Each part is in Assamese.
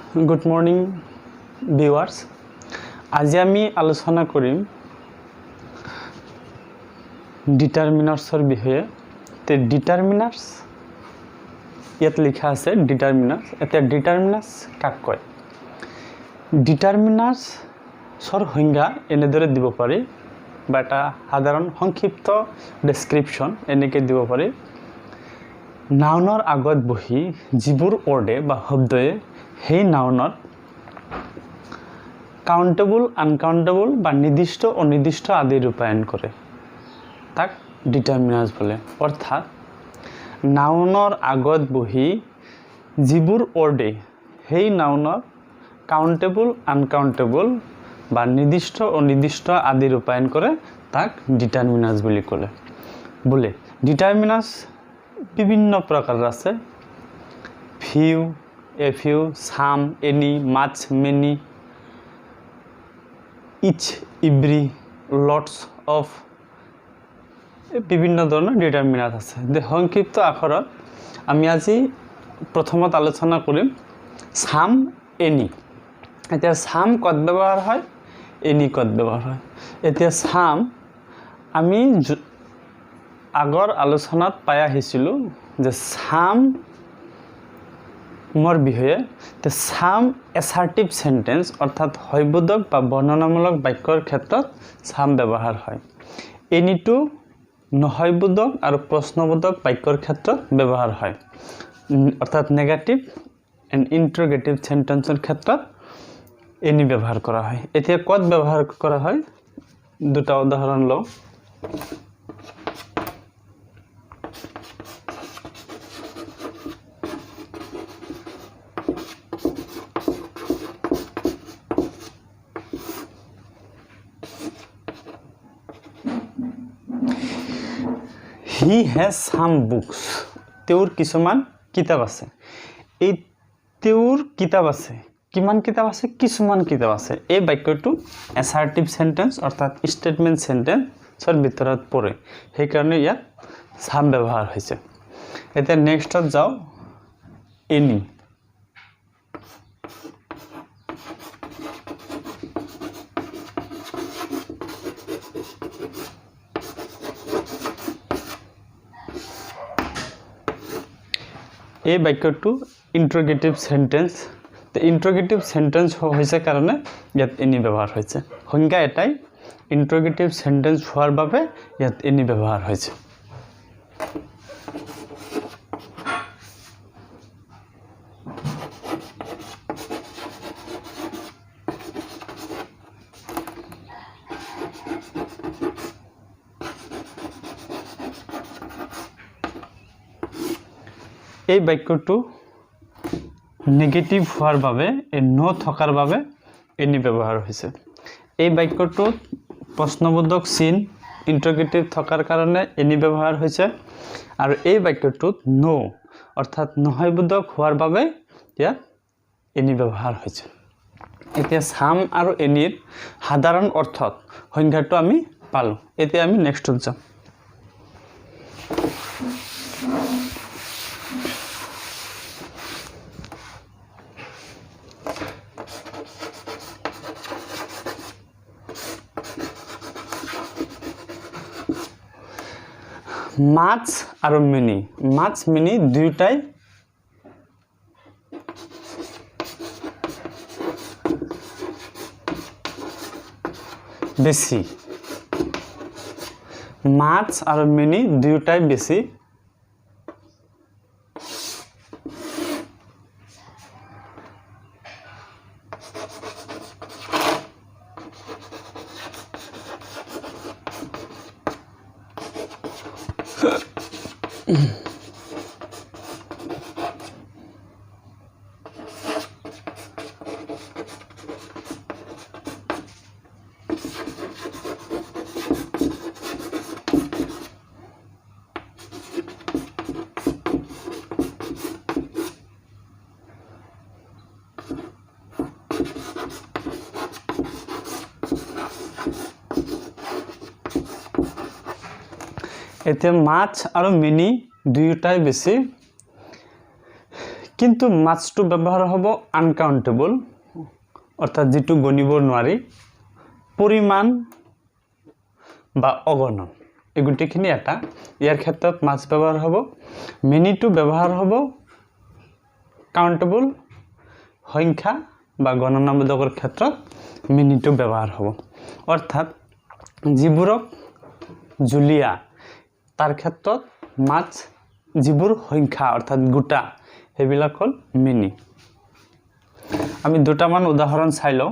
गुड मर्निंग ভিউয়াৰ্স আজি আমি আলোচনা কৰিম ডিটাৰমিনাৰ্সৰ বিষয়ে তে ডিটাৰমিনাৰ্স ইয়াত লিখা আছে ডিটাৰমিনাৰ্স এটা ডিটাৰমিনাৰ্স কাক কয় ডিটাৰমিনাৰ্সৰ সংজ্ঞা এনেদৰে দিব পাৰি বা এটা সাধাৰণ সংক্ষিপ্ত ডেসক্ৰিপশন এনেকে দিব পাৰি নাউনৰ আগত বহি যিবোৰ ওৰ্ডে বা শব্দয়ে সেই নাউনৰ কাউন্টেবল আনকাউন্টেবল বা নিৰ্দিষ্ট অনিৰ্দিষ্ট আদি ৰূপায়ণ কৰে তাক ডিটাৰমিনাৰ্স বলে অৰ্থাৎ নাউনৰ আগত বহি যিবোৰ ওৰ্ডে সেই নাউনৰ কাউন্টেবল আনকাউন্টেবল বা নিৰ্দিষ্ট অনিৰ্দিষ্ট আদি ৰূপায়ণ কৰে তাক ডিটাৰমিনাৰ্স বুলি ক'লে বলে ডিটাৰমিনাৰ্স বিভিন্ন প্ৰকাৰৰ আছে few a few, some, any, much, many, each, every, lots of বিভিন্ন ধৰণৰ ডিটাৰমিনাৰ্স আছে যে সংক্ষিপ্ত আখৰত আমি আজি প্ৰথমত আলোচনা কৰিম সাম এনি এতিয়া সাম কত ব্যৱহাৰ হয় এনি কত ব্যৱহাৰ হয় এতিয়া সাম আমি আগৰ আলোচনাত পাই আহিছিলো যে সাম मोर विषय ते साम एसार्टिव सेंटेंस अर्थात हयबोधक बा वर्णनामूलक वाक्यर क्षेत्र साम व्यवहार है एनिटू नहयबोधक और प्रश्नबोधक वाक्यर क्षेत्र व्यवहार है अर्थात नेगेटिव एंड इंटरोगेटिव सेंटेंसर क्षेत्र एनी व्यवहार करा है एतिया कत व्यवहार करा है दुटा उदाहरण लो He has some books. তেওঁৰ কিছুমান কিতাপ আছে এই তেওঁৰ কিতাপ আছে কিমান কিতাপ আছে কিছুমান কিতাপ আছে এই বাক্যটো এসার্টিভ সেন্টেন্স অর্থাৎ স্টেটমেন্ট সেন্টেন্সৰ ভিতৰত পৰে সেই কাৰণে ইয়াত সাম ব্যৱহাৰ হৈছে এতিয়া নেক্সটত যাও এনি এই বাক্যটো ইন্টাৰোগেটিভ সেন্টেন্স তে ইন্টাৰোগেটিভ সেন্টেন্স হৈছে কাৰণে ইয়াত এনি ব্যৱহাৰ হৈছে সংজ্ঞা এটাই ইন্টাৰোগেটিভ সেন্টেন্স হোৱাৰ বাবে ইয়াত এনি ব্যৱহাৰ হৈছে এই বাক্যটো নেগেটিভ হোৱাৰ বাবে এ নো থকাৰ বাবে এনি ব্যৱহাৰ হৈছে এই বাক্যটো প্ৰশ্নবোধক চিন ইন্টাৰোগেটিভ থকাৰ কাৰণে এনি ব্যৱহাৰ হৈছে আৰু এই বাক্যটোত নো অৰ্থাৎ নহয়বোধক হোৱাৰ বাবে ইয়াত এনি ব্যৱহাৰ হৈছে এতিয়া সাম আৰু এনিৰ সাধাৰণ অৰ্থত সংজ্ঞাটো আমি পালো এতিয়া আমি নেক্সটত যাম মাছ আৰু মিনি মাছ মিনি দুইটাই বেছি মাছ আৰু মিনি দুইটাই বেছি এতে মাছ আৰু মিনি দুইটাই বেছি কিন্তু মাছটো ব্যৱহাৰ হ'ব আনকাউণ্টেবল অৰ্থাৎ যেটো গণিব নোৱাৰি পৰিমাণ বা অগণন এই গুটিখিনি এটা ইয়াৰ ক্ষেত্ৰত মাছ ব্যৱহাৰ হ'ব মেনিটো ব্যৱহাৰ হ'ব কাউণ্টেবল সংখ্যা বা গণনাবোধকৰ ক্ষেত্ৰত মেনিটো ব্যৱহাৰ হ'ব অৰ্থাৎ যিবোৰক জুলীয়া তাৰ ক্ষেত্ৰত মাছ যিবোৰ সংখ্যা অৰ্থাৎ গোটা সেইবিলাক হ'ল মিনি আমি দুটামান উদাহৰণ চাই লওঁ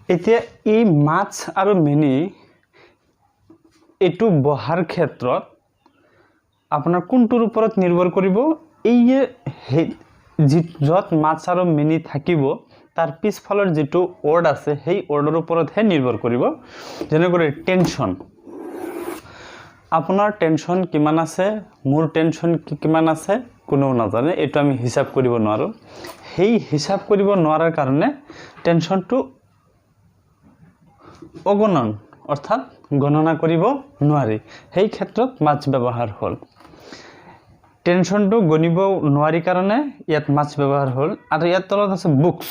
এতিয়া এই মাছ আৰু মেনি এটো বহাৰ ক্ষেত্ৰত আপোনাৰ কোনটোৰ ওপৰত নিৰ্ভৰ কৰিব এই যত মাছ আৰু মেনি থাকিব তাৰ পিছফালৰ যেটো ওয়াৰ্ড আছে সেই ওয়াৰ্ডৰ ওপৰতহে নিৰ্ভৰ কৰিব যেনেকৈ টেনশন আপোনাৰ টেনশন কিমান আছে মোৰ টেনশন কিমান আছে কোনো নাজানে এটো আমি হিসাব কৰিব নোৱাৰো সেই হিসাব কৰিব নোৱাৰাৰ কাৰণে টেনশনটো অগণন অৰ্থাৎ গণনা কৰিব নোৱাৰি সেই ক্ষেত্ৰত মাছ ব্যৱহাৰ হ'ল টেনশনটো গণিব নোৱাৰি কাৰণে ইয়াত মাছ ব্যৱহাৰ হ'ল আৰু ইয়াত তলত আছে বুকস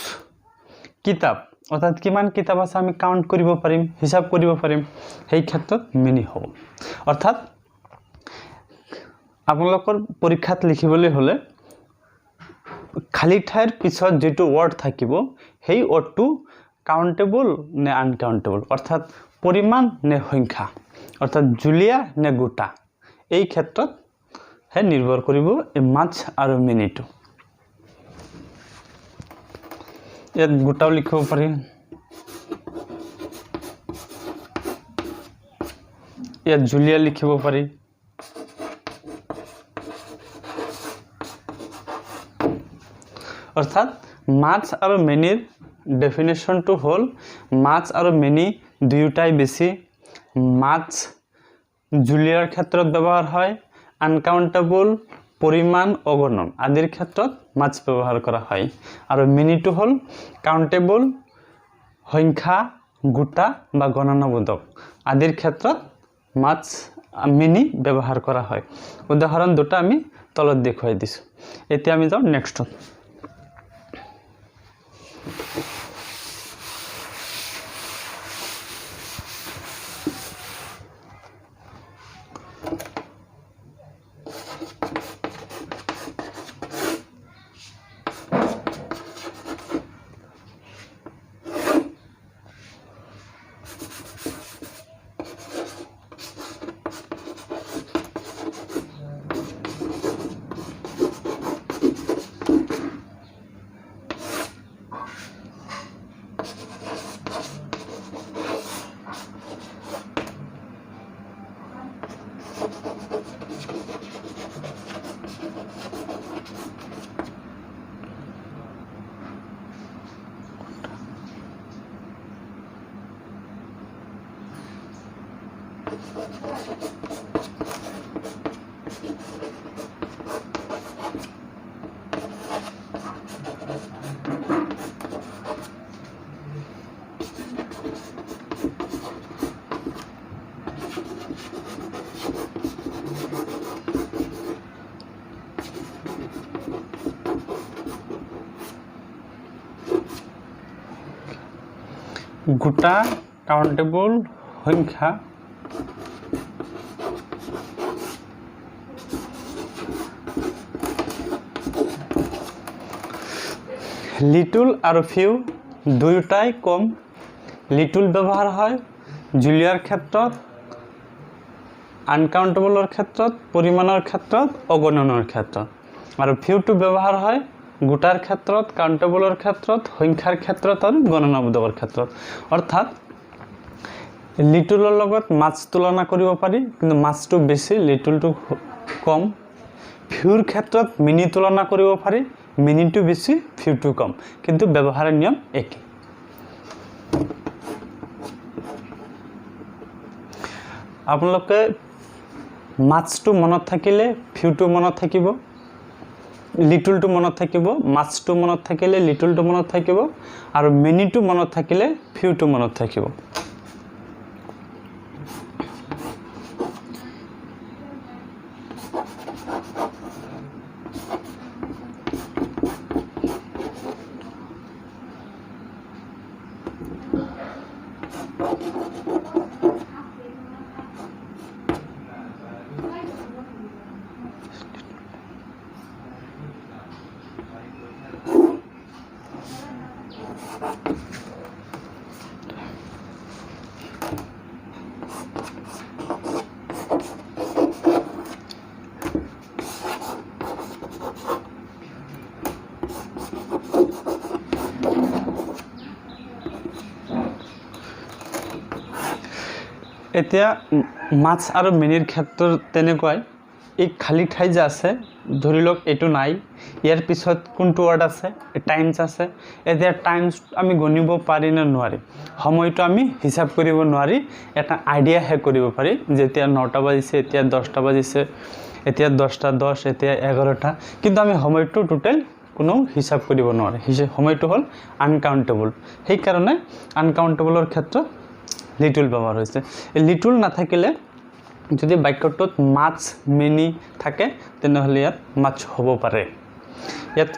কিতাপ অৰ্থাৎ কিমান কিতাপ আছে আমি কাউন্ট কৰিব পাৰিম হিসাব কৰিব পাৰিম সেই ক্ষেত্ৰত মিনি হ'ব অৰ্থাৎ আপোনালোকৰ পৰীক্ষাত লিখিবলৈ হলে খালি ঠাইৰ পিছত যেটো ওয়াৰ্ড থাকিব সেই ওয়াৰ্ডটো কাউন্টেবল নে আনকাউন্টেবল অৰ্থাৎ পৰিমাণ নে সংখ্যা অৰ্থাৎ জুলিয়া নে গোটা এই ক্ষেত্ৰত হে নিৰ্ভৰ কৰিব এই মাছ আৰু মিনিটো ইয়াত গোটাও লিখিব পাৰি ইয়াত জুলিয়া লিখিব পাৰি অৰ্থাৎ মাছ আৰু মিনিৰ definition to হল মাছ আৰু মেনি দুয়োটাই বেছি মাছ জুলিয়াৰ ক্ষেত্ৰত ব্যৱহাৰ হয় আনকাউন্টেবল পৰিমাণ অগণন আদিৰ ক্ষেত্ৰত মাছ ব্যৱহাৰ কৰা হয় আৰু মেনিটো হল কাউন্টেবল সংখ্যা গোটা বা গণনাবোধক আদিৰ ক্ষেত্ৰত মাছ মেনি ব্যৱহাৰ কৰা হয় উদাহৰণ দুটা আমি তলত দেখুৱাই দিছো এতিয়া আমি যাও নেক্সটত গোটা কাউন্টেবল সংখ্যা লিটল আৰু ফিউ দুয়োটাই কম লিটল ব্যৱহাৰ হয় জুলিয়াৰ ক্ষেত্ৰত আনকাউন্টেবলৰ ক্ষেত্ৰত পৰিমাণৰ ক্ষেত্ৰত অগণনৰ ক্ষেত্ৰত আৰু ফিউটো ব্যৱহাৰ হয় গোটাৰ ক্ষেত্ৰত কাউন্টেবলৰ ক্ষেত্ৰত সংখ্যাৰ ক্ষেত্ৰত আৰু গণনাবোধকৰ ক্ষেত্ৰত অৰ্থাৎ লিটলৰ লগত মাছ তুলনা কৰিব পাৰি কিন্তু মাছটো বেছি লিটলটো কম ফিউৰ ক্ষেত্ৰত মিনি তুলনা কৰিব পাৰি মিনিটো বেছি ফিউটো কম কিন্তু ব্যৱহাৰৰ নিয়ম একে আপোনালোকে মাছটো মনত থাকিলে ফিউটো মনত থাকিব লিটলটো মনত থাকিব মাছটো মনত থাকিলে লিটলটো মনত থাকিব আৰু মিনিটো মনত থাকিলে ফিউটো মনত থাকিব এতিয়া মাছ আৰু মিনিৰ ক্ষেত্ৰত তেনেকৈ এই খালি ঠাই যে আছে ধৰি লওক এটো নাই ইয়াৰ পিছত কোনটো ৱৰ্ড আছে টাইমছ আছে এতিয়া টাইমছ আমি গণিব পাৰি না নোৱাৰি সময়টো আমি হিসাব কৰিব নোৱাৰি এটা আইডিয়া হে কৰিব পাৰি যেতিয়া 9টা বাজিছে এতিয়া 10টা বাজিছে এতিয়া 10টা 10 এতিয়া 11টা কিন্তু আমি সময়টো টোটাল কোনো হিসাব কৰিব নোৱাৰি সময়টো হল আনকাউন্টেবল সেই কাৰণে আনকাউন্টেবলৰ ক্ষেত্ৰত লিটল ব্যবহার হয়েছে লিটল না থাকিলে যদি বাক্যটোত মাছ মিনি থাকে তেনেহলে ইয়াত মাছ হ'ব পাৰে ইয়াত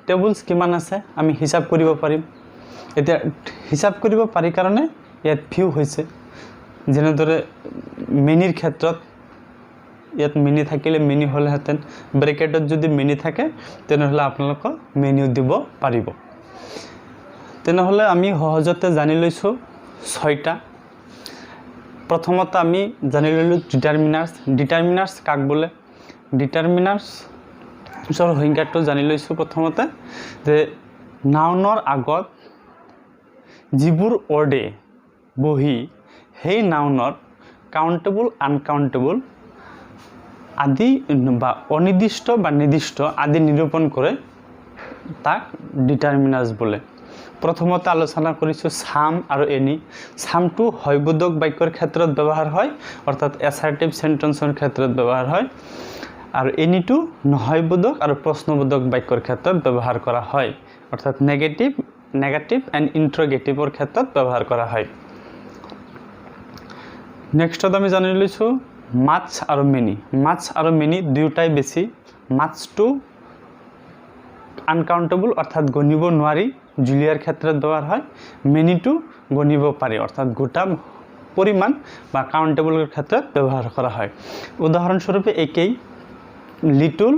টেবুলস কিমান আছে আমি হিসাব কৰিব পাৰিম এতিয়া হিসাব কৰিব পাৰি কাৰণে ইয়াত ফিউ হৈছে যেনেদৰে মিনিৰ ক্ষেত্ৰত ইয়াত মিনি থাকিলে মিনি হলহেতেন ব্ৰেকেটত যদি মিনি থাকে তেনেহলে আপোনালোক মেনু দিব পাৰিব তেনেহলে আমি সহজতে জানি লৈছো 6টা প্ৰথমতে আমি জানি ললো ডিটাৰমিনাৰ্স কাক বলে ডিটাৰমিনাৰ্স সৰ সংজ্ঞাটো জানি লৈছো প্ৰথমতে যে নাউনৰ আগত যিবোৰ ৱৰ্ডে বহি সেই নাউনৰ কাউন্টেবল আনকাউন্টেবল আদি বা অনিৰ্দিষ্ট বা নিৰ্দিষ্ট আদি নিৰূপণ কৰে তাক ডিটাৰমিনাৰ্স বলে প্ৰথমতে আলোচনা কৰিছো সাম আৰু এনি সামটো হয়বোধক বাক্যৰ ক্ষেত্ৰত ব্যৱহাৰ হয় অৰ্থাৎ অ্যাসাৰ্টিভ সেন্টেন্সৰ ক্ষেত্ৰত ব্যৱহাৰ হয় আৰু এনিটো নহয়বোধক আৰু প্ৰশ্নবোধক বাক্যৰ ক্ষেত্ৰত ব্যৱহাৰ কৰা হয় অৰ্থাৎ নেগেটিভ এন্ড ইন্টাৰোগেটিভৰ ক্ষেত্ৰত ব্যৱহাৰ কৰা হয় নেক্সটত আমি জানি লৈছো মাছ আৰু মিনি দুটাই বেছি মাছটো আনকাউন্টেবল অৰ্থাৎ গণিব নোৱাৰি জুলিয়াৰ ক্ষেত্ৰত ব্যৱহাৰ হয় মিনিটো গণিব পাৰি অৰ্থাৎ গোটা পৰিমাণ বা কাউন্টেবলৰ ক্ষেত্ৰত ব্যৱহাৰ কৰা হয় উদাহৰণস্বৰূপে একেই লিটল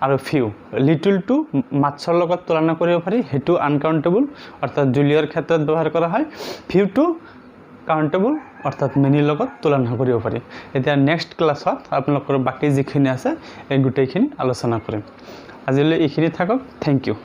আৰু ফিউ লিটলটো মাছৰ লগত তুলনা কৰিব পাৰি হেতু আনকাউন্টেবল অৰ্থাৎ জুলিয়াৰ ক্ষেত্ৰত ব্যৱহাৰ কৰা হয় ফিউটো কাউন্টেবল অৰ্থাৎ মিনিৰ লগত তুলনা কৰিব পাৰি এতিয়া নেক্সট ক্লাছত আপোনালোকৰ বাকি যিখিনি আছে এই গুটেইখিনি আলোচনা কৰিম আজিলৈ এইখিনি থাকক থ্যাংক ইউ